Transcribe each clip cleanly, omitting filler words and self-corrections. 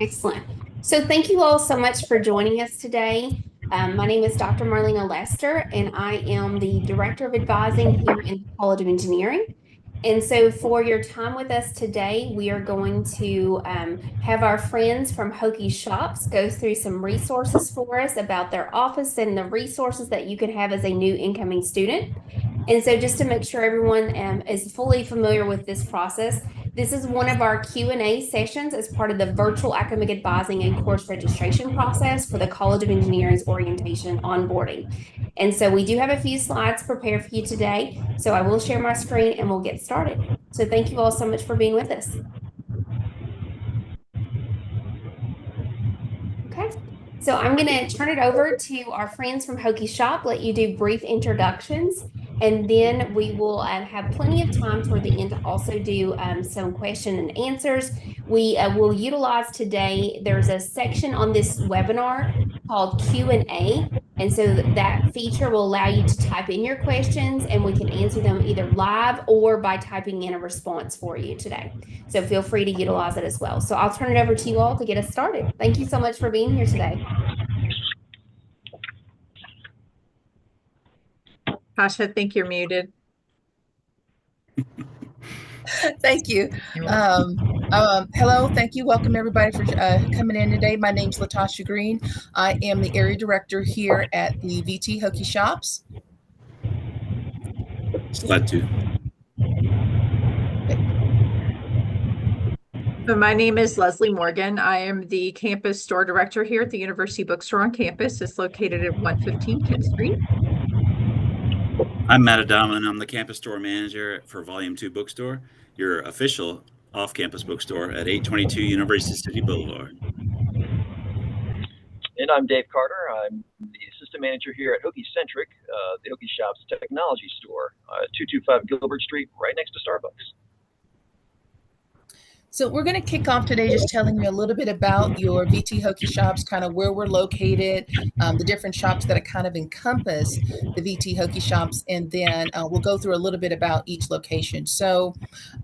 Excellent. So thank you all so much for joining us today. My name is Dr. Marlena Lester, and I am the Director of Advising here in the College of Engineering. And so for your time with us today, we are going to have our friends from Hokie Shops go through some resources for us about their office and the resources that you can have as a new incoming student. And so just to make sure everyone is fully familiar with this process, this is one of our Q&A sessions as part of the virtual academic advising and course registration process for the College of Engineering's orientation onboarding. And so we do have a few slides prepared for you today. So I will share my screen and we'll get started. So thank you all so much for being with us. Okay. So I'm going to turn it over to our friends from Hokie Shop, let you do brief introductions, and then we will have plenty of time toward the end to also do some question and answers. We will utilize today, there's a section on this webinar called Q&A, and so that feature will allow you to type in your questions and we can answer them either live or by typing in a response for you today. So feel free to utilize it as well. So I'll turn it over to you all to get us started. Thank you so much for being here today. Tasha, I think you're muted. Thank you. Hello, thank you. Welcome everybody for coming in today. My name's Latasha Green. I am the area director here at the VT Hokie Shops. Slide 2. So my name is Leslie Morgan. I am the campus store director here at the University Bookstore on campus. It's located at 115 Kent Street. I'm Matt Adama, and I'm the campus store manager for Volume 2 Bookstore, your official off-campus bookstore at 822 University City Boulevard. And I'm Dave Carter. I'm the assistant manager here at Hokie Centric, the Hokie Shops technology store, 225 Gilbert Street, right next to Starbucks. So we're going to kick off today just telling you a little bit about your VT Hokie Shops, kind of where we're located, the different shops that kind of encompass the VT Hokie Shops, and then we'll go through a little bit about each location. So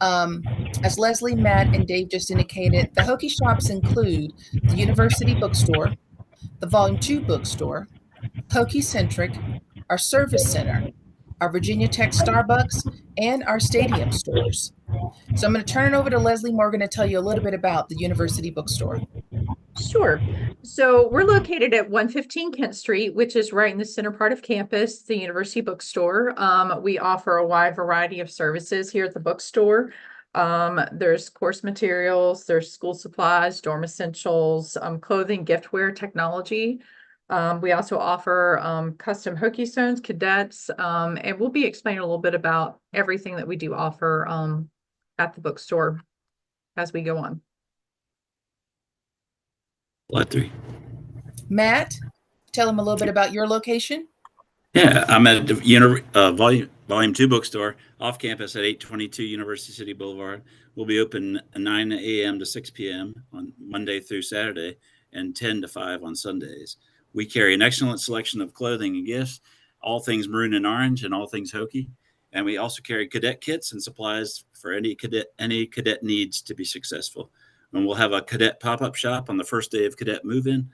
as Leslie, Matt, and Dave just indicated, the Hokie Shops include the University Bookstore, the Volume 2 Bookstore, Hokie Centric, our Service Center, our Virginia Tech Starbucks, and our stadium stores. So I'm going to turn it over to Leslie Morgan to tell you a little bit about the University Bookstore. Sure. So we're located at 115 Kent Street, which is right in the center part of campus, the University Bookstore. We offer a wide variety of services here at the bookstore. There's course materials, there's school supplies, dorm essentials, clothing, giftware, technology. We also offer custom Hokie stones, cadets, and we'll be explaining a little bit about everything that we do offer at the bookstore as we go on. Slide 3. Matt, tell them a little bit about your location. Yeah, I'm at the Volume 2 Bookstore off campus at 822 University City Boulevard. We'll be open 9 a.m. to 6 p.m. on Monday through Saturday and 10 to 5 on Sundays. We carry an excellent selection of clothing and gifts, all things maroon and orange and all things Hokie. And we also carry cadet kits and supplies for any cadet needs to be successful. And we'll have a cadet pop-up shop on the first day of cadet move-in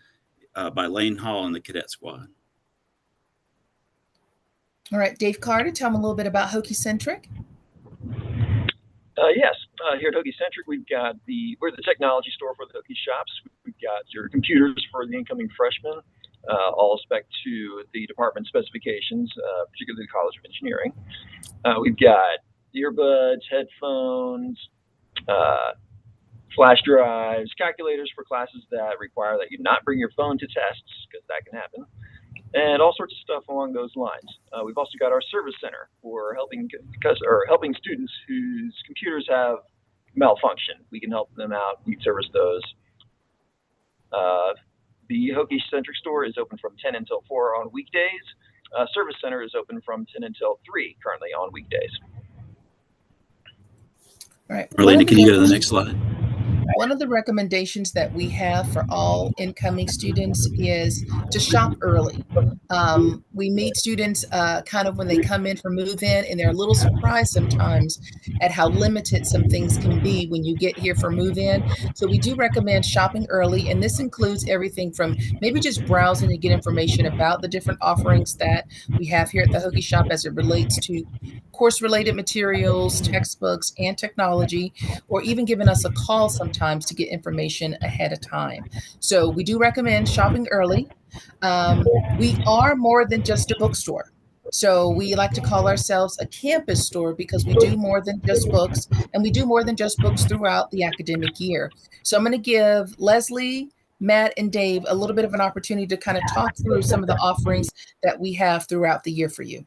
by Lane Hall and the cadet squad. All right, Dave Carter, tell them a little bit about Hokie Centric. Yes, here at Hokie Centric, we're the technology store for the Hokie Shops. We've got your computers for the incoming freshmen, all spec to the department specifications, particularly the College of Engineering. We've got earbuds, headphones, flash drives, calculators for classes that require that you not bring your phone to tests, because that can happen, and all sorts of stuff along those lines. We've also got our service center for helping students whose computers have malfunction. We can help them out. We service those. The Hokie Centric store is open from 10 until 4 on weekdays. Service center is open from 10 until 3 currently on weekdays. All right. Marlena, can you go to the next slide? One of the recommendations that we have for all incoming students is to shop early. We meet students kind of when they come in for move-in, and they're a little surprised sometimes at how limited some things can be when you get here for move-in. So we do recommend shopping early, and this includes everything from maybe just browsing to get information about the different offerings that we have here at the Hokie Shop as it relates to course-related materials, textbooks, and technology, or even giving us a call sometimes to get information ahead of time. So we do recommend shopping early. We are more than just a bookstore. So we like to call ourselves a campus store because we do more than just books, and we do more than just books throughout the academic year. So I'm going to give Leslie, Matt, and Dave a little bit of an opportunity to kind of talk through some of the offerings that we have throughout the year for you.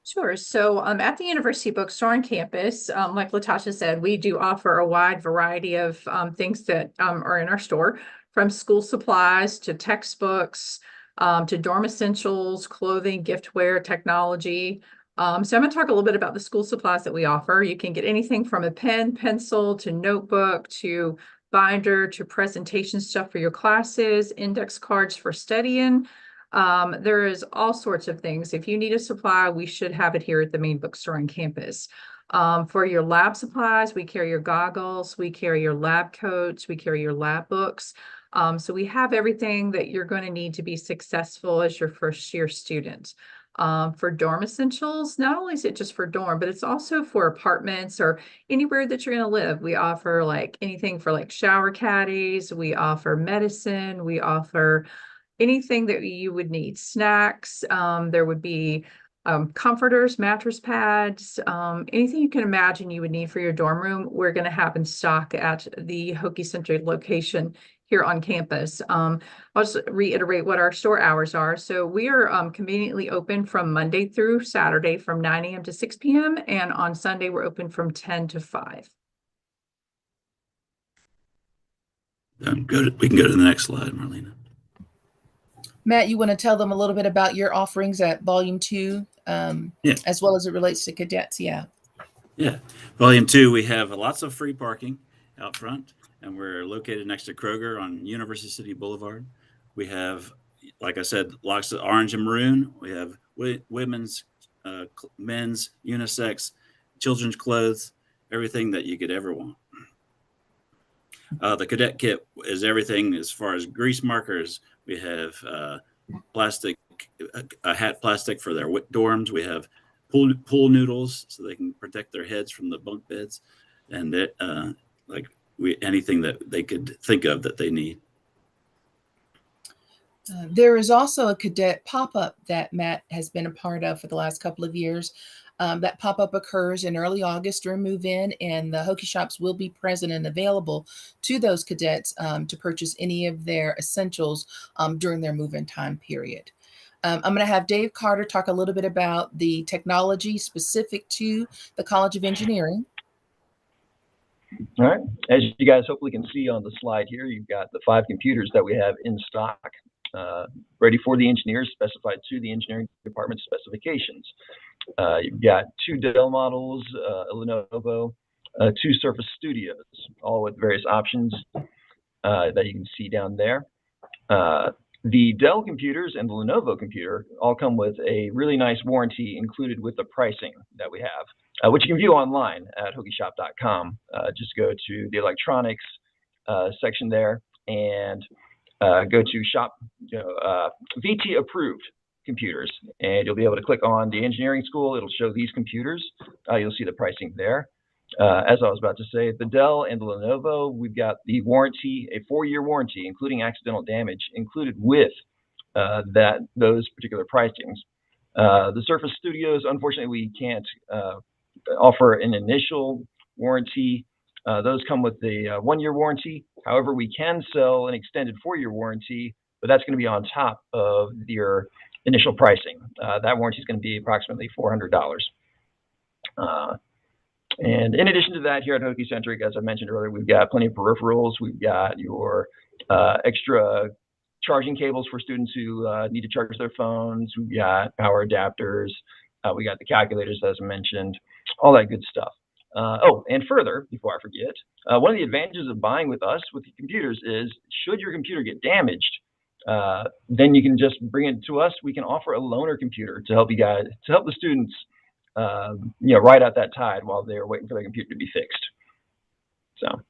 Sure. So at the University Bookstore on campus, like Latasha said, we do offer a wide variety of things that are in our store, from school supplies to textbooks, to dorm essentials, clothing, giftware, technology. So I'm going to talk a little bit about the school supplies that we offer. You can get anything from a pen, pencil, to notebook, to binder, to presentation stuff for your classes, index cards for studying. There is all sorts of things. If you need a supply, we should have it here at the main bookstore on campus. For your lab supplies, we carry your goggles, we carry your lab coats, we carry your lab books. So we have everything that you're going to need to be successful as your first year student. For dorm essentials, not only is it just for dorm, but it's also for apartments or anywhere that you're going to live. We offer like anything for like shower caddies, we offer medicine, we offer anything that you would need, snacks. There would be comforters, mattress pads, anything you can imagine you would need for your dorm room. We're going to have in stock at the Hokie Center location here on campus. I'll just reiterate what our store hours are. So we are conveniently open from Monday through Saturday from 9 a.m. to 6 p.m. And on Sunday, we're open from 10 to 5. We can go to the next slide, Marlena. Matt, you want to tell them a little bit about your offerings at Volume 2, as well as it relates to cadets? Yeah. Volume 2, we have lots of free parking out front, and we're located next to Kroger on University City Boulevard. We have, like I said, lots of orange and maroon. We have women's, men's, unisex, children's clothes, everything that you could ever want. The cadet kit is everything as far as grease markers. We have plastic, a hat plastic for their dorms. We have pool noodles so they can protect their heads from the bunk beds, and that anything that they could think of that they need. There is also a cadet pop-up that Matt has been a part of for the last couple of years. That pop-up occurs in early August during move-in, and the Hokie Shops will be present and available to those cadets to purchase any of their essentials during their move-in time period. I'm going to have Dave Carter talk a little bit about the technology specific to the College of Engineering. All right. As you guys hopefully can see on the slide here, you've got the 5 computers that we have in stock, ready for the engineers, specified to the engineering department specifications. You've got 2 Dell models, a Lenovo, 2 Surface Studios, all with various options that you can see down there. The Dell computers and the Lenovo computer all come with a really nice warranty included with the pricing that we have, which you can view online at hokieshop.com. Just go to the electronics section there and go to shop VT approved computers, and you'll be able to click on the engineering school. It'll show these computers. You'll see the pricing there. As I was about to say, the Dell and the Lenovo, we've got the warranty, a 4-year warranty, including accidental damage, included with those particular pricings. The Surface Studios, unfortunately, we can't offer an initial warranty. Those come with a 1-year warranty. However, we can sell an extended 4-year warranty, but that's going to be on top of your initial pricing. That warranty is going to be approximately $400. And in addition to that, here at Hokie Centric, as I mentioned earlier, we've got plenty of peripherals. We've got your extra charging cables for students who need to charge their phones. We've got power adapters. We got the calculators, as I mentioned, all that good stuff. Oh, and further, before I forget, one of the advantages of buying with us with the computers is, should your computer get damaged, then you can just bring it to us. We can offer a loaner computer to help the students, ride out that tide while they're waiting for their computer to be fixed. So.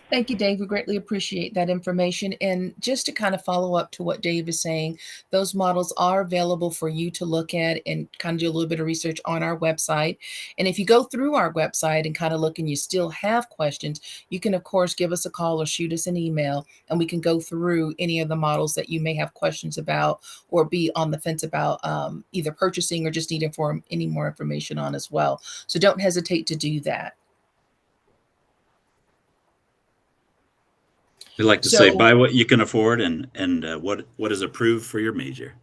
Thank you, Dave. We greatly appreciate that information. And just to kind of follow up to what Dave is saying, those models are available for you to look at and kind of do a little bit of research on our website. And if you go through our website and kind of look and you still have questions, you can, of course, give us a call or shoot us an email, and we can go through any of the models that you may have questions about or be on the fence about, either purchasing or just need any more information on as well. So don't hesitate to do that. We like to say, buy what you can afford and what is approved for your major.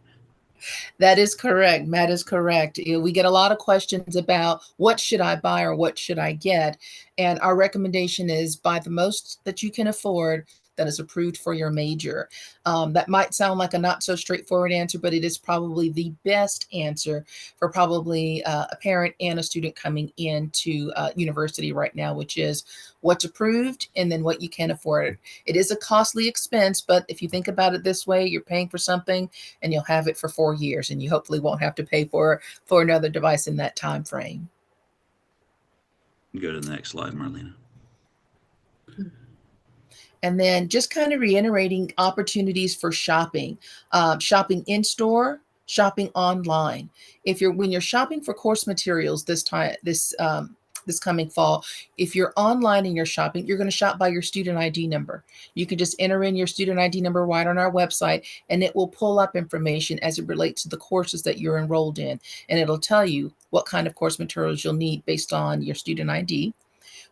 That is correct. That is correct. We get a lot of questions about what should I buy or what should I get? And our recommendation is buy the most that you can afford that is approved for your major. That might sound like a not so straightforward answer, but it is probably the best answer for probably a parent and a student coming into university right now, which is what's approved and then what you can afford. It is a costly expense, but if you think about it this way, you're paying for something and you'll have it for 4 years, and you hopefully won't have to pay for another device in that time frame. Go to the next slide, Marlena. And then just kind of reiterating opportunities for shopping, shopping in store, shopping online. When you're shopping for course materials this coming fall, if you're online and you're shopping, you're going to shop by your student ID number. You can just enter in your student ID number right on our website, and it will pull up information as it relates to the courses that you're enrolled in. And it'll tell you what kind of course materials you'll need based on your student ID.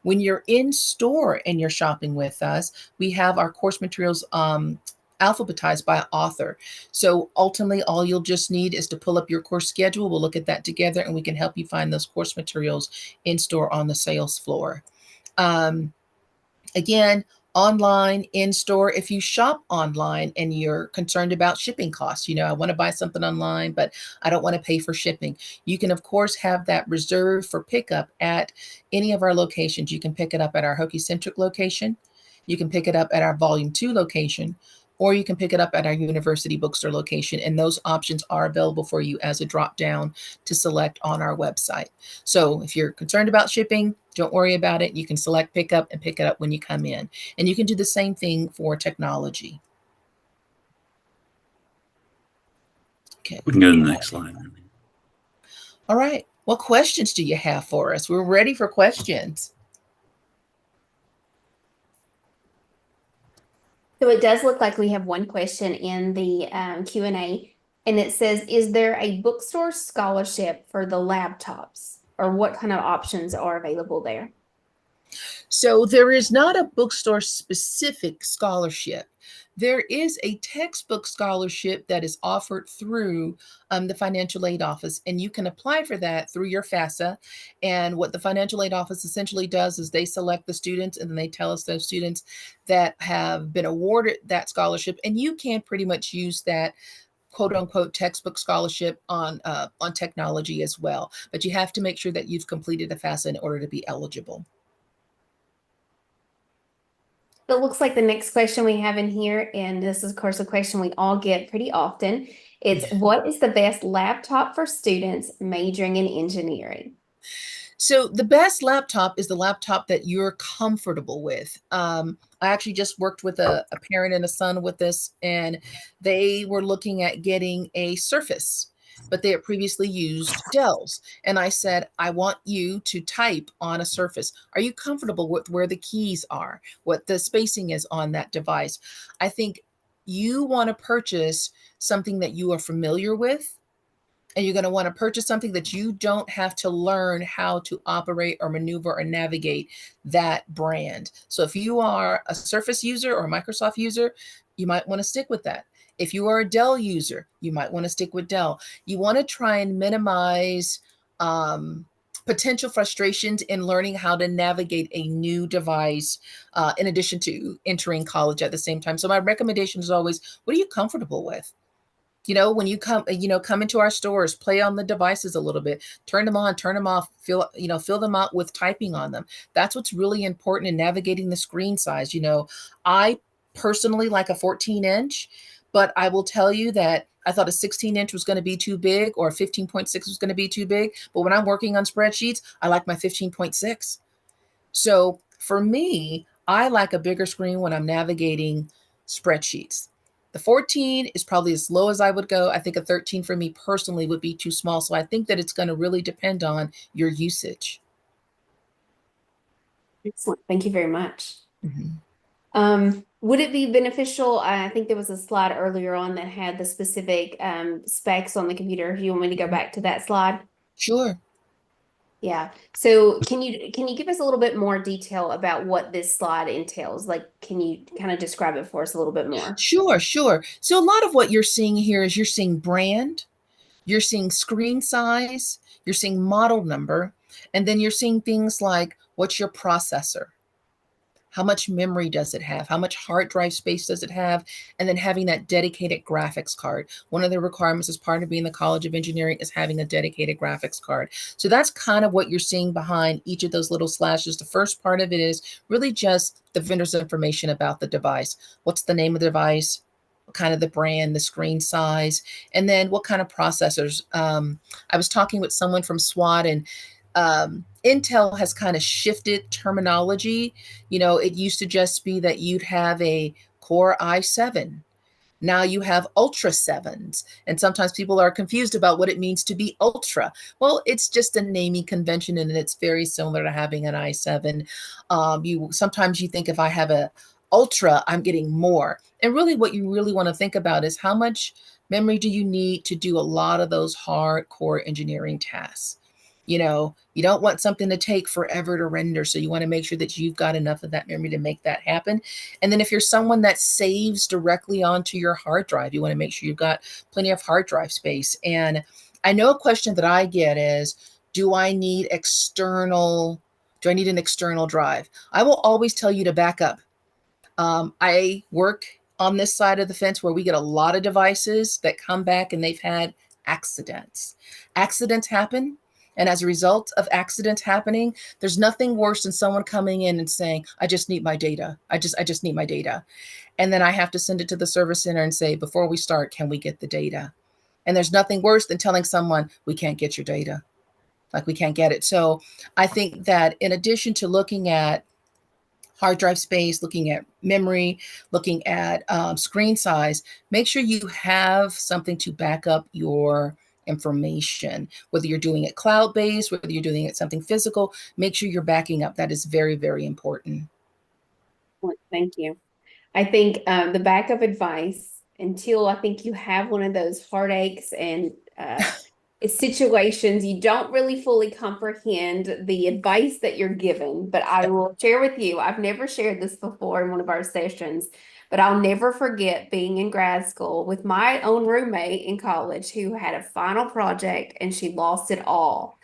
When you're in store and you're shopping with us, we have our course materials alphabetized by author. So ultimately, all you'll just need is to pull up your course schedule. We'll look at that together, and we can help you find those course materials in store on the sales floor. Again, online, in store. If you shop online and you're concerned about shipping costs, I want to buy something online, but I don't want to pay for shipping. You can, of course, have that reserved for pickup at any of our locations. You can pick it up at our Hokie Centric location. You can pick it up at our Volume 2 location, or you can pick it up at our University Bookstore location. And those options are available for you as a drop down to select on our website. So if you're concerned about shipping, don't worry about it. You can select pickup and pick it up when you come in. And you can do the same thing for technology. Okay. We can go to the next slide. All right. What questions do you have for us? We're ready for questions. So it does look like we have one question in the Q&A, and it says, is there a bookstore scholarship for the laptops, or what kind of options are available there? So there is not a bookstore specific scholarship. There is a textbook scholarship that is offered through the Financial Aid Office, and you can apply for that through your FAFSA. And what the Financial Aid Office essentially does is they select the students, and then they tell us those students that have been awarded that scholarship, and you can pretty much use that quote unquote textbook scholarship on technology as well. But you have to make sure that you've completed a FAFSA in order to be eligible. It looks like the next question we have in here, and this is, of course, a question we all get pretty often. It's, what is the best laptop for students majoring in engineering? So the best laptop is the laptop that you're comfortable with. I actually just worked with a parent and a son with this, and they were looking at getting a Surface, but they had previously used Dells. And I said, I want you to type on a Surface. Are you comfortable with where the keys are, what the spacing is on that device? I think you want to purchase something that you are familiar with, and you're going to want to purchase something that you don't have to learn how to operate or maneuver or navigate that brand. So if you are a Surface user or a Microsoft user, you might want to stick with that. If you are a Dell user, you might want to stick with Dell. You want to try and minimize potential frustrations in learning how to navigate a new device in addition to entering college at the same time. So my recommendation is always, what are you comfortable with? When you come into our stores, play on the devices a little bit, turn them on, turn them off, fill them out with typing on them. That's what's really important in navigating the screen size. I personally like a 14-inch, but I will tell you that I thought a 16-inch was going to be too big, or a 15.6 was going to be too big. But when I'm working on spreadsheets, I like my 15.6. So for me, I like a bigger screen when I'm navigating spreadsheets. The 14 is probably as low as I would go. I think a 13 for me personally would be too small. So I think that it's going to really depend on your usage. Excellent. Thank you very much. Mm-hmm. Would it be beneficial? I think there was a slide earlier on that had the specific specs on the computer. If you want me to go back to that slide? Sure. Yeah. So can you give us a little bit more detail about what this slide entails? Like, can you kind of describe it for us a little bit more? Sure. So a lot of what you're seeing here is you're seeing brand, you're seeing screen size, you're seeing model number, and then you're seeing things like, what's your processor? How much memory does it have? How much hard drive space does it have? And then having that dedicated graphics card. One of the requirements as part of being the College of Engineering is having a dedicated graphics card. So that's kind of what you're seeing behind each of those little slashes. The first part of it is really just the vendor's information about the device. What's the name of the device? Kind of the brand, the screen size, and then what kind of processors. I was talking with someone from SWAT, and Intel has kind of shifted terminology. It used to just be that you'd have a Core i7. Now you have Ultra 7s. And sometimes people are confused about what it means to be Ultra. Well, it's just a naming convention, and it's very similar to having an i7. Sometimes you think if I have a Ultra, I'm getting more. And really what you really want to think about is how much memory do you need to do a lot of those hardcore engineering tasks. You don't want something to take forever to render. So you want to make sure that you've got enough of that memory to make that happen. And then if you're someone that saves directly onto your hard drive, you want to make sure you've got plenty of hard drive space. And I know a question that I get is, do I need an external drive? I will always tell you to back up. I work on this side of the fence where we get a lot of devices that come back and they've had accidents. Accidents happen. And as a result of accidents happening, there's nothing worse than someone coming in and saying, I just need my data. I just need my data. And then I have to send it to the service center and say, before we start, can we get the data? And there's nothing worse than telling someone, we can't get your data. Like, we can't get it. So I think that in addition to looking at hard drive space, looking at memory, looking at screen size, make sure you have something to back up your information, whether you're doing it cloud-based, whether you're doing it something physical, make sure you're backing up. That is very, very important. Thank you. I think the backup advice, until I think you have one of those heartaches and situations, you don't really fully comprehend the advice that you're given. But I will share with you, I've never shared this before in one of our sessions, but I'll never forget being in grad school with my own roommate in college who had a final project and she lost it all.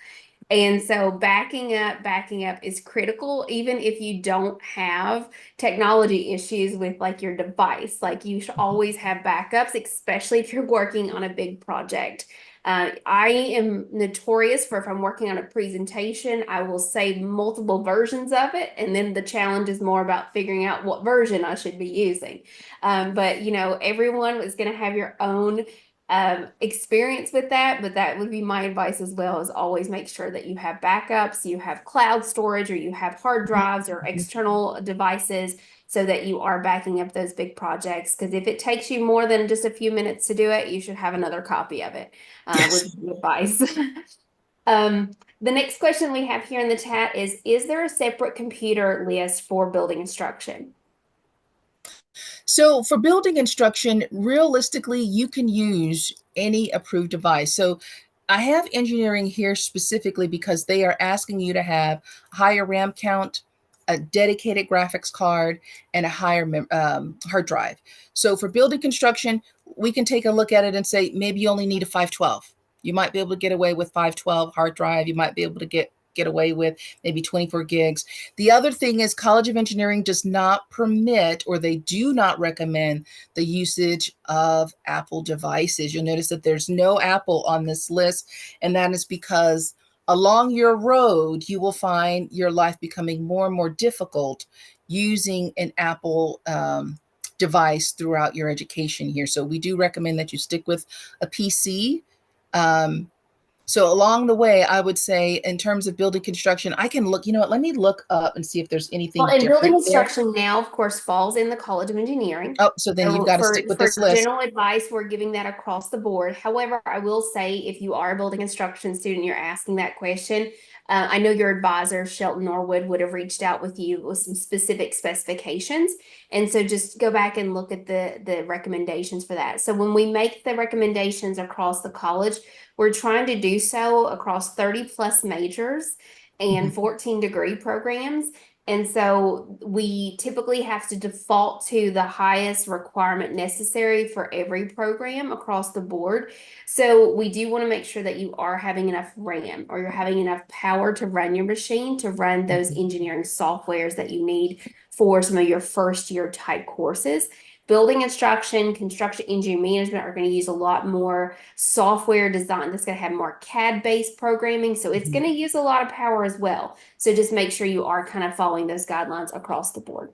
And so backing up is critical, even if you don't have technology issues with like your device. Like, you should always have backups, especially if you're working on a big project. I am notorious for, if I'm working on a presentation, I will save multiple versions of it. And then the challenge is more about figuring out what version I should be using. But everyone is going to have your own experience with that, but that would be my advice as well, is always make sure that you have backups, you have cloud storage, or you have hard drives or external devices, so that you are backing up those big projects. Because if it takes you more than just a few minutes to do it, you should have another copy of it. Yes. Would be advice. The next question we have here in the chat is there a separate computer list for building instruction? So for building instruction, realistically, you can use any approved device. So I have engineering here specifically because they are asking you to have higher RAM count, a dedicated graphics card, and a higher hard drive. So for building construction, we can take a look at it and say, maybe you only need a 512. You might be able to get away with 512 hard drive. You might be able to get get away with maybe 24 gigs. The other thing is College of Engineering does not permit, or they do not recommend, the usage of Apple devices. You'll notice that there's no Apple on this list, and that is because along your road, you will find your life becoming more and more difficult using an Apple device throughout your education here. So we do recommend that you stick with a PC. So along the way, I would say in terms of building construction, I can look, you know what, let me look up and see if there's anything Well, and different building there. instruction now, of course, falls in the College of Engineering. Oh, so then you've got to stick with this list. General advice, we're giving that across the board. However, I will say if you are a building instruction student, you're asking that question, I know your advisor, Shelton Norwood, would have reached out with you with some specific specifications. And so just go back and look at the recommendations for that. So when we make the recommendations across the college, we're trying to do so across 30 plus majors and 14 degree programs. And so we typically have to default to the highest requirement necessary for every program across the board. So we do want to make sure that you are having enough RAM, or you're having enough power to run your machine, to run those engineering softwares that you need for some of your first year type courses. Building instruction, construction engineering management are going to use a lot more software design. That's going to have more CAD-based programming. So it's going to use a lot of power as well. So just make sure you are kind of following those guidelines across the board.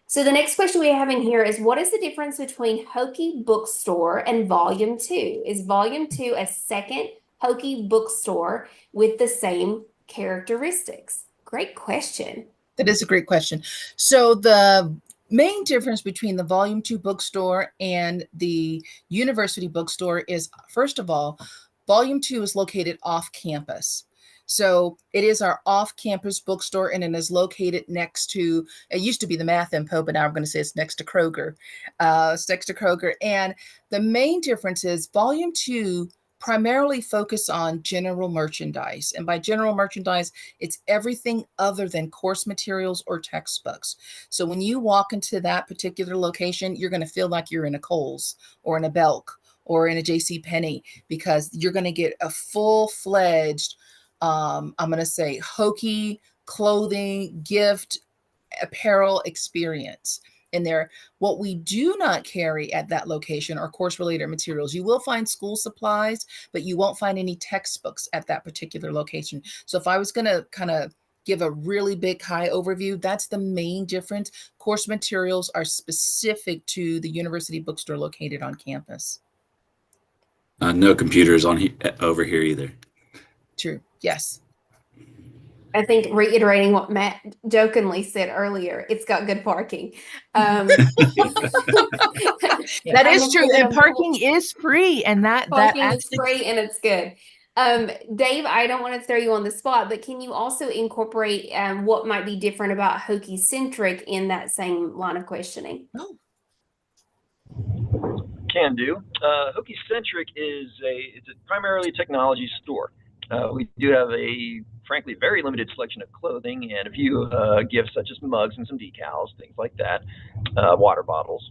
So the next question we have in here is, what is the difference between Hokie Bookstore and Volume 2? Is Volume 2 a second Hokie Bookstore with the same characteristics? Great question. That is a great question. So the main difference between the Volume 2 bookstore and the university bookstore is, first of all, Volume 2 is located off campus. So it is our off-campus bookstore, and it is located next to, it used to be the Math Info, but now I'm going to say it's next to Kroger. It's next to Kroger. And the main difference is Volume 2 primarily focus on general merchandise. And by general merchandise, it's everything other than course materials or textbooks. So when you walk into that particular location, you're going to feel like you're in a Kohl's or in a Belk or in a J.C. Penney, because you're going to get a full-fledged, I'm going to say, Hokie clothing, gift, apparel experience in there. What we do not carry at that location are course-related materials. You will find school supplies, but you won't find any textbooks at that particular location. So if I was going to kind of give a really big high overview, that's the main difference. Course materials are specific to the university bookstore located on campus. No computers on over here either. True. Yes. I think reiterating what Matt jokingly said earlier, it's got good parking. That is true. And parking is free, and parking is free and it's good. Dave, I don't want to throw you on the spot, but can you also incorporate what might be different about Hokie Centric in that same line of questioning? Oh. Can do. Hokie Centric it's a primarily technology store. We do have a, frankly, very limited selection of clothing and a few gifts such as mugs and some decals, things like that, water bottles.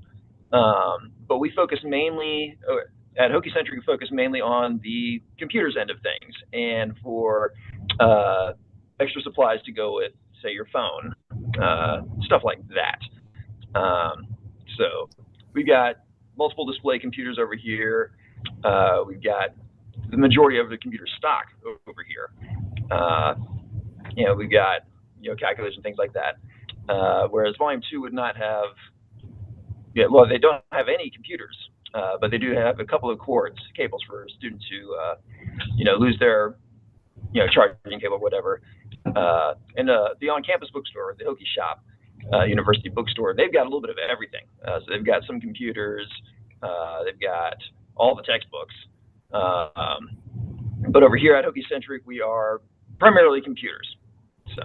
But we focus mainly, at Hokie Centric, we focus mainly on the computers end of things, and for extra supplies to go with, say, your phone, stuff like that. So we've got multiple display computers over here. We've got the majority of the computer stock over here. We've got calculators and things like that. Whereas Volume 2 would not have. Well, they don't have any computers, but they do have a couple of cords, cables for students who, lose their, charging cable or whatever. And the on-campus bookstore, the Hokie Shop, university bookstore, they've got a little bit of everything. So they've got some computers, they've got all the textbooks. But over here at Hokie Centric, we are primarily computers. So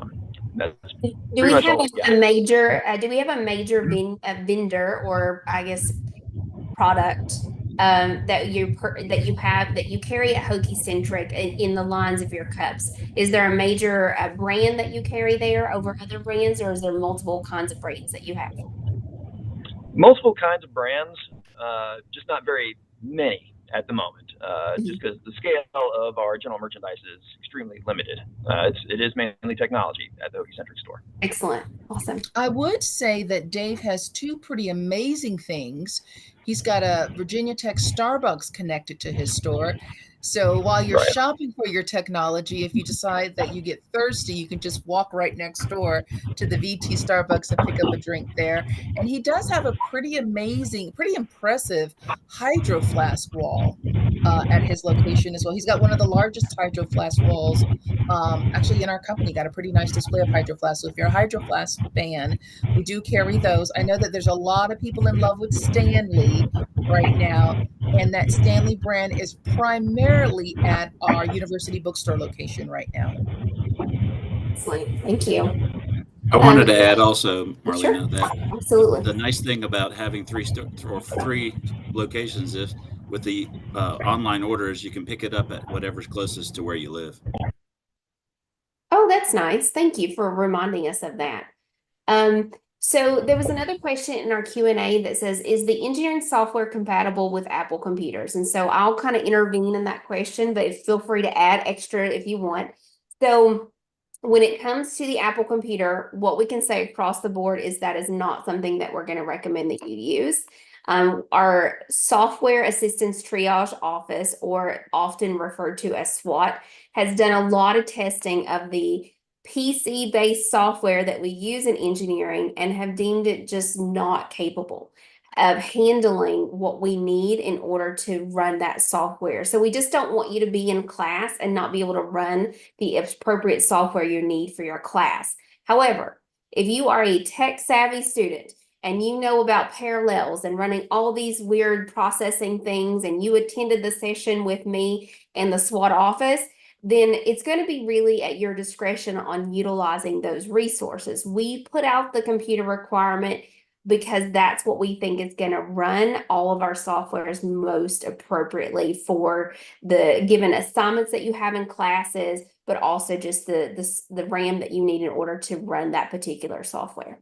that's do we have a major vendor, or I guess product that you carry at Hokie Centric in the lines of your cups? Is there a major brand that you carry there over other brands, or is there multiple kinds of brands that you have? Multiple kinds of brands, just not very many at the moment. just because the scale of our general merchandise is extremely limited. It is mainly technology at the Hokie Centric store. Excellent. Awesome. I would say that Dave has two pretty amazing things. He's got a Virginia Tech Starbucks connected to his store. So while you're Right. shopping for your technology, if you decide that you get thirsty, you can just walk right next door to the VT Starbucks and pick up a drink there. And he does have a pretty amazing, pretty impressive hydro flask wall at his location as well. He's got one of the largest hydro flask walls actually in our company. Got a pretty nice display of hydro flasks. So if you're a hydro flask fan, we do carry those. I know that there's a lot of people in love with Stanley right now, and that Stanley brand is primarily at our university bookstore location right now. Excellent. Thank you. I wanted to add also, Marlena, Sure. that Absolutely. the nice thing about having three locations is with the online orders, you can pick it up at whatever's closest to where you live. Oh, that's nice. Thank you for reminding us of that. So there was another question in our Q&A that says, is the engineering software compatible with Apple computers? And so I'll kind of intervene in that question, but feel free to add extra if you want. So when it comes to the Apple computer, what we can say across the board is that is not something that we're going to recommend that you use. Our software assistance triage office, or often referred to as SWAT, has done a lot of testing of the PC-based software that we use in engineering and have deemed it just not capable of handling what we need in order to run that software. So we just don't want you to be in class and not be able to run the appropriate software you need for your class. However, if you are a tech-savvy student and you know about parallels and running all these weird processing things, and you attended the session with me in the SWAT office, then it's going to be really at your discretion on utilizing those resources. We put out the computer requirement because that's what we think is going to run all of our softwares most appropriately for the given assignments that you have in classes, but also just the RAM that you need in order to run that particular software.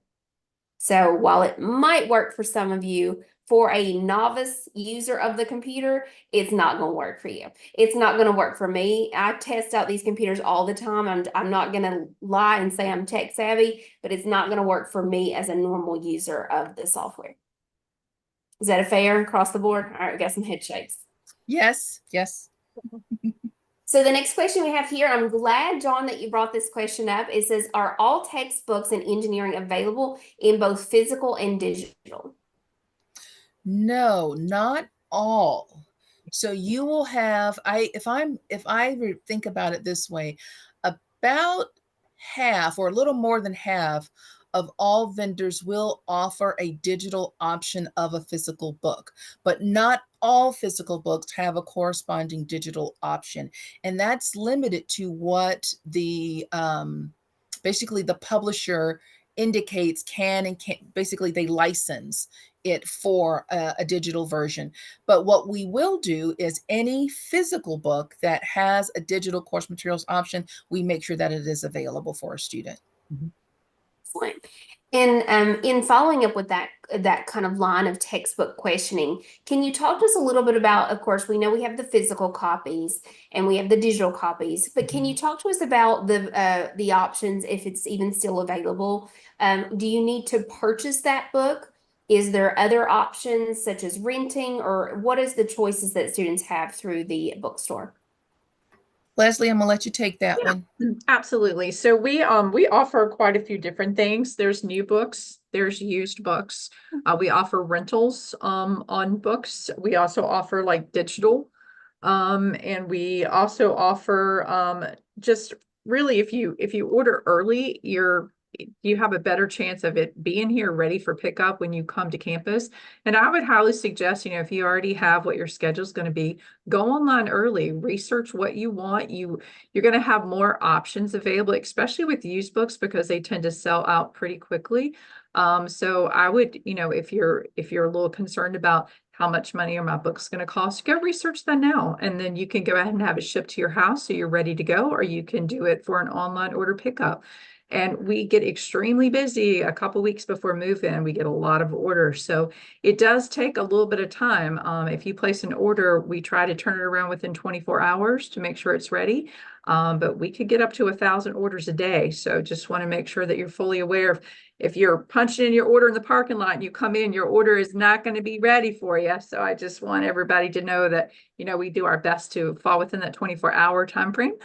So while it might work for some of you, for a novice user of the computer, it's not going to work for you. It's not going to work for me. I test out these computers all the time. I'm not going to lie and say I'm tech savvy, but it's not going to work for me as a normal user of the software. Is that a fair across the board? All right, we got some head shakes. Yes, yes. So the next question we have here, I'm glad, John, that you brought this question up. It says, are all textbooks in engineering available in both physical and digital? No, not all. So you will have, if I think about it this way, about half or a little more than half of all vendors will offer a digital option of a physical book, but not all physical books have a corresponding digital option. And that's limited to what the basically the publisher indicates can and can't, basically they license it for a digital version. But what we will do is any physical book that has a digital course materials option, we make sure that it is available for a student. Excellent. And in following up with that kind of line of textbook questioning, can you talk to us a little bit about, of course, we know we have the physical copies and we have the digital copies, but can you talk to us about the options if it's even still available? Do you need to purchase that book? Is there other options such as renting, or what is the choices that students have through the bookstore? Leslie, I'm gonna let you take that one. Absolutely. So we offer quite a few different things. There's new books, there's used books. We offer rentals on books. We also offer like digital. And we also offer just really if you order early, you have a better chance of it being here ready for pickup when you come to campus. And I would highly suggest, if you already have what your schedule is going to be, go online early, research what you want. You're going to have more options available, especially with used books, because they tend to sell out pretty quickly. So I would, if you're a little concerned about how much money are my books going to cost, go research that now. And then you can go ahead and have it shipped to your house so you're ready to go, or you can do it for an online order pickup. And we get extremely busy a couple weeks before move-in. We get a lot of orders. So it does take a little bit of time. If you place an order, we try to turn it around within 24 hours to make sure it's ready. But we could get up to 1,000 orders a day. So just want to make sure that you're fully aware of, if you're punching in your order in the parking lot and you come in, your order is not going to be ready for you. So I just want everybody to know that, we do our best to fall within that 24-hour time frame.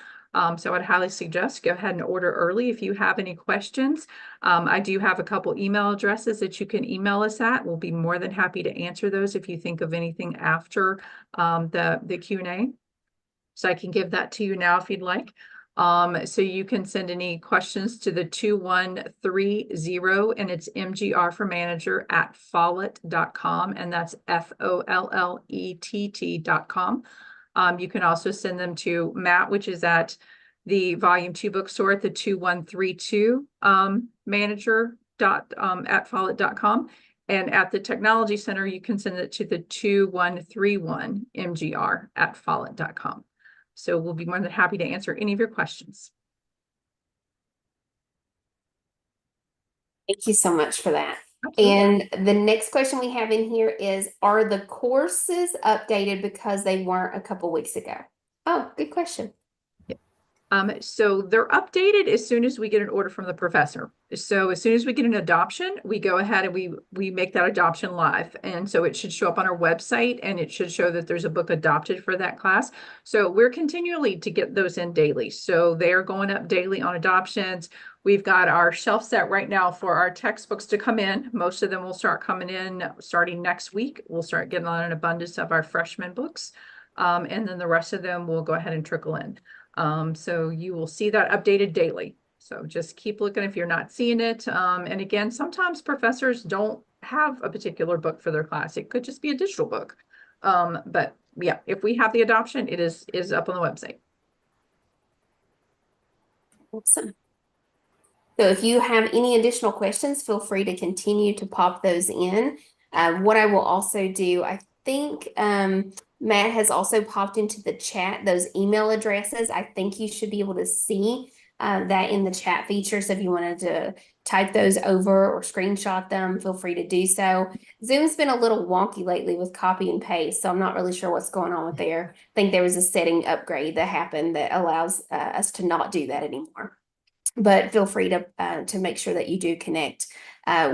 So I'd highly suggest go ahead and order early if you have any questions. I do have a couple email addresses that you can email us at. We'll be more than happy to answer those if you think of anything after the Q&A. So I can give that to you now if you'd like. So you can send any questions to the 2130, and it's MGR for manager at follett.com, and that's FOLLETT.com. You can also send them to Matt, which is at the Volume 2 bookstore at the 2132 manager at follett.com. And at the Technology Center, you can send it to the 2131 MGR at follett.com. So we'll be more than happy to answer any of your questions. Thank you so much for that. Absolutely. And the next question we have in here is, are the courses updated because they weren't a couple weeks ago? Oh, good question. So they're updated as soon as we get an order from the professor. So as soon as we get an adoption, we go ahead and we make that adoption live. And so it should show up on our website, and it should show that there's a book adopted for that class. So we're continually to get those in daily. So they're going up daily on adoptions. We've got our shelf set right now for our textbooks to come in. Most of them will start coming in starting next week. We'll start getting on an abundance of our freshman books. And then the rest of them will go ahead and trickle in. So you will see that updated daily. So just keep looking if you're not seeing it. And again, sometimes professors don't have a particular book for their class. It could just be a digital book. But yeah, if we have the adoption, it is up on the website. Awesome. So if you have any additional questions, feel free to continue to pop those in. What I will also do, I think Matt has also popped into the chat those email addresses. I think you should be able to see that in the chat feature. So if you wanted to type those over or screenshot them, feel free to do so. Zoom's been a little wonky lately with copy and paste, so I'm not really sure what's going on with there. I think there was a setting upgrade that happened that allows us to not do that anymore. But feel free to make sure that you do connect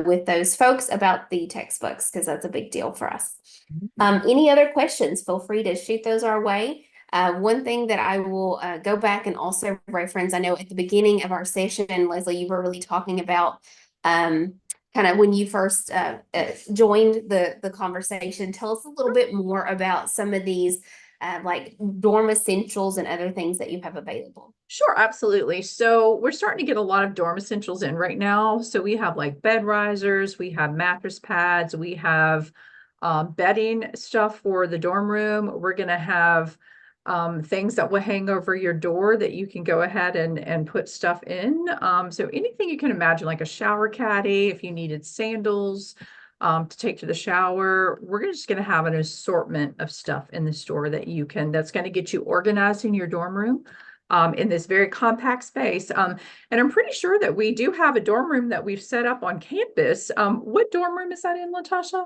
with those folks about the textbooks, because that's a big deal for us. Any other questions? Feel free to shoot those our way. One thing that I will go back and also reference, I know at the beginning of our session, Leslie, you were really talking about kind of when you first joined the conversation. Tell us a little bit more about some of these like dorm essentials and other things that you have available. Sure, absolutely. So we're starting to get a lot of dorm essentials in right now. So we have like bed risers, we have mattress pads, we have bedding stuff for the dorm room. We're going to have things that will hang over your door that you can go ahead and put stuff in. So anything you can imagine, like a shower caddy, if you needed sandals to take to the shower, we're just going to have an assortment of stuff in the store that that's going to get you organized in your dorm room. In this very compact space. And I'm pretty sure that we do have a dorm room that we've set up on campus. What dorm room is that in, Latasha?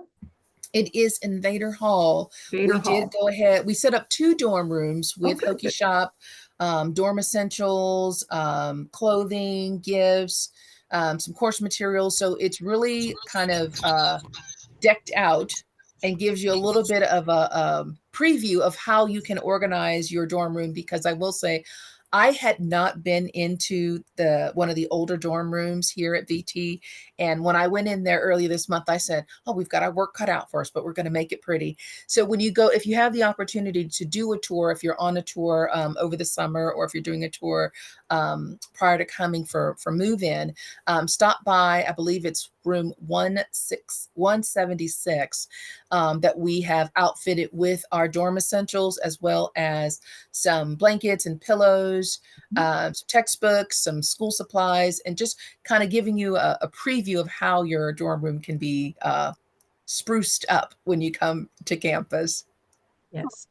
It is in Vader Hall. Vader we did Hall. go ahead. We set up 2 dorm rooms with Okay, Hokie good. Shop, dorm essentials, clothing, gifts, some course materials. So it's really kind of decked out and gives you a little bit of a preview of how you can organize your dorm room, because I will say I had not been into one of the older dorm rooms here at VT. And when I went in there earlier this month, I said, oh, we've got our work cut out for us, but we're going to make it pretty. So when you go, if you have the opportunity to do a tour, if you're on a tour over the summer, or if you're doing a tour prior to coming for move-in, stop by, I believe it's room 176 that we have outfitted with our dorm essentials, as well as some blankets and pillows, some textbooks, some school supplies, and just kind of giving you a preview of how your dorm room can be spruced up when you come to campus. Yes.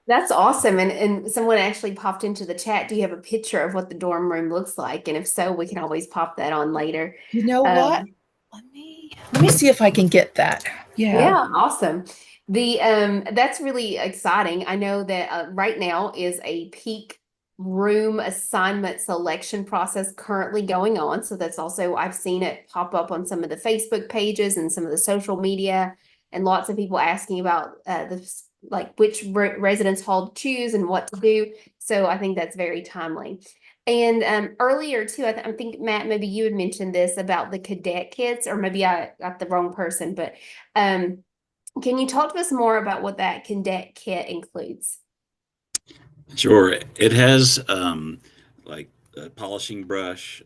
That's awesome. And someone actually popped into the chat. Do you have a picture of what the dorm room looks like? And if so, we can always pop that on later. You know what? Let me see if I can get that. Yeah, awesome. That's really exciting. I know that right now is a peak room assignment selection process currently going on. So that's also, I've seen it pop up on some of the Facebook pages and some of the social media, and lots of people asking about like which residence hall to choose and what to do. So I think that's very timely. And earlier too, I think Matt, maybe you had mentioned this about the cadet kits, or maybe I got the wrong person, but can you talk to us more about what that cadet kit includes? Sure. It has like a polishing brush,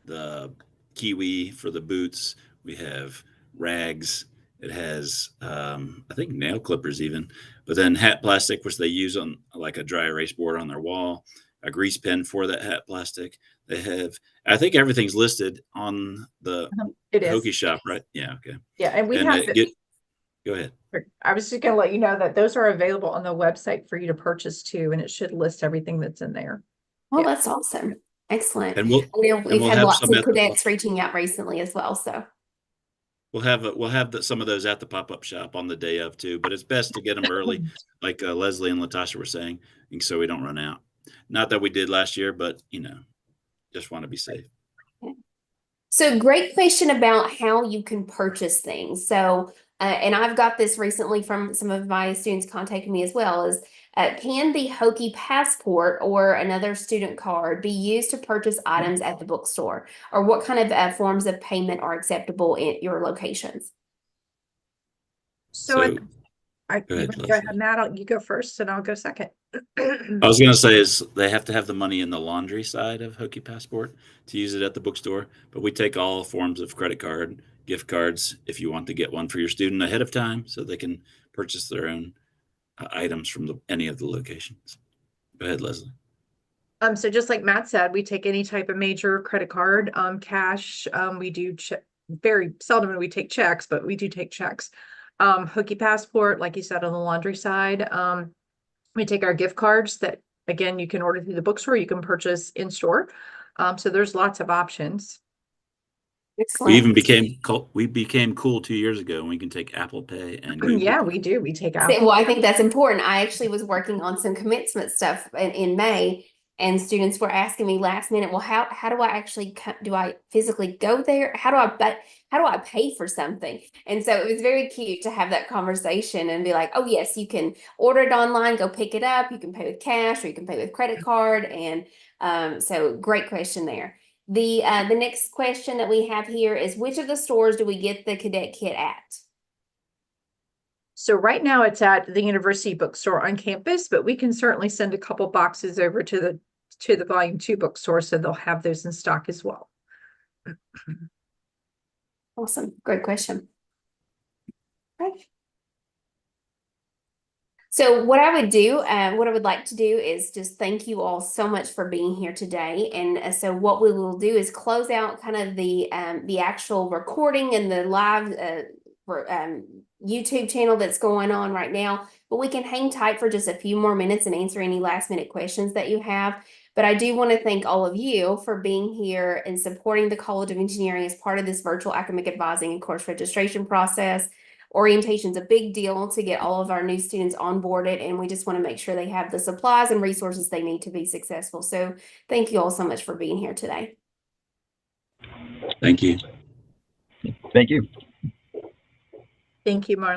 the kiwi for the boots. We have rags. It has, I think, nail clippers even, but then hat plastic, which they use on like a dry erase board on their wall, a grease pen for that hat plastic. They have, I think everything's listed on the It is. Hokie Shop, right? Yeah. Okay. Yeah, and we And have go ahead. I was just going to let you know that those are available on the website for you to purchase too, and it should list everything that's in there. Well, that's awesome. Excellent. And We've had have lots some of cadets reaching out recently as well. So we'll have some of those at the pop-up shop on the day of too, but it's best to get them early, like Leslie and Latasha were saying, and so we don't run out. Not that we did last year, but just want to be safe. So great question about how you can purchase things. So, and I've got this recently from some of my students contacting me as well, is can the Hokie Passport or another student card be used to purchase items at the bookstore? Or what kind of forms of payment are acceptable at your locations? So Go ahead, go ahead, Matt, you go first and I'll go second. I was going to say is they have to have the money in the laundry side of Hokie Passport to use it at the bookstore, but we take all forms of credit card, gift cards, if you want to get one for your student ahead of time so they can purchase their own items from any of the locations. Go ahead, Leslie. So just like Matt said, we take any type of major credit card, cash. We do very seldom when we take checks, but we do take checks. Hokie Passport, like you said, on the laundry side. We take our gift cards that, again, you can order through the bookstore, you can purchase in store. So there's lots of options. Excellent. We even became cool 2 years ago, and we can take Apple Pay and Google Yeah, Pay. we do. We take Apple. Well, I think that's important. I actually was working on some commencement stuff in May, and students were asking me last minute, well, how do I actually do I physically go there? How do I pay for something? And so it was very cute to have that conversation and be like, oh yes, you can order it online, go pick it up. You can pay with cash or you can pay with credit card. And so great question there. The next question that we have here is, which of the stores do we get the cadet kit at? So right now it's at the University Bookstore on campus, but we can certainly send a couple boxes over to the Volume 2 bookstore, so they'll have those in stock as well. Awesome. Great question. Okay. So what I would like to do is just thank you all so much for being here today. And so what we will do is close out kind of the actual recording and the live YouTube channel that's going on right now, but we can hang tight for just a few more minutes and answer any last minute questions that you have. But I do want to thank all of you for being here and supporting the College of Engineering as part of this virtual academic advising and course registration process. Orientation is a big deal to get all of our new students onboarded, and we just want to make sure they have the supplies and resources they need to be successful. So thank you all so much for being here today. Thank you. Thank you. Thank you, Marlene.